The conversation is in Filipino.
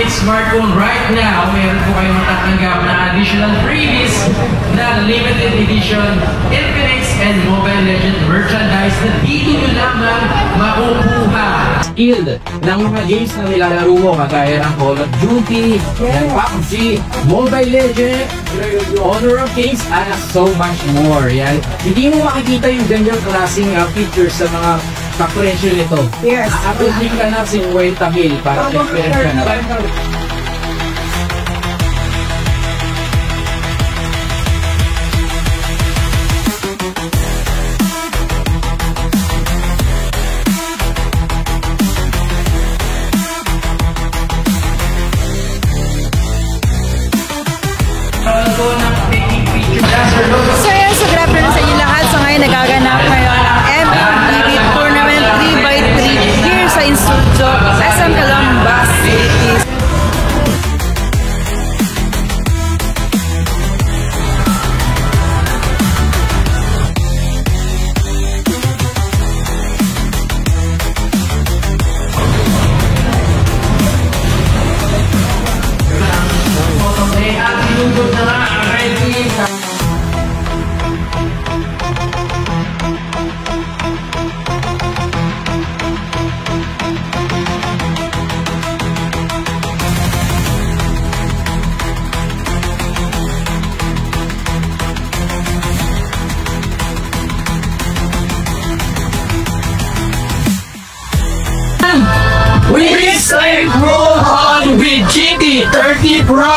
Infinix smartphone right now, meron po kayong matatanggap na additional freebies na limited edition Infinix and Mobile Legends merchandise na dito nyo lamang makukuha. Skill ng mga games na nilalaro mo, kagaya ng Call of Duty, ng PUBG, Mobile Legends, Honor of Kings, and so much more. Yan. Hindi mo makikita yung ganyang klaseng features sa mga kapresyo nito. Yes. Aapin ka na 50,000 para experience ka na. So yan, so grabe na sa inyo lahat. So ngayon nagaganap ngayon ang MLBB Tournament 3x3 here sa Insulto, SM Calamba City. We say roll on with GT30 Pro!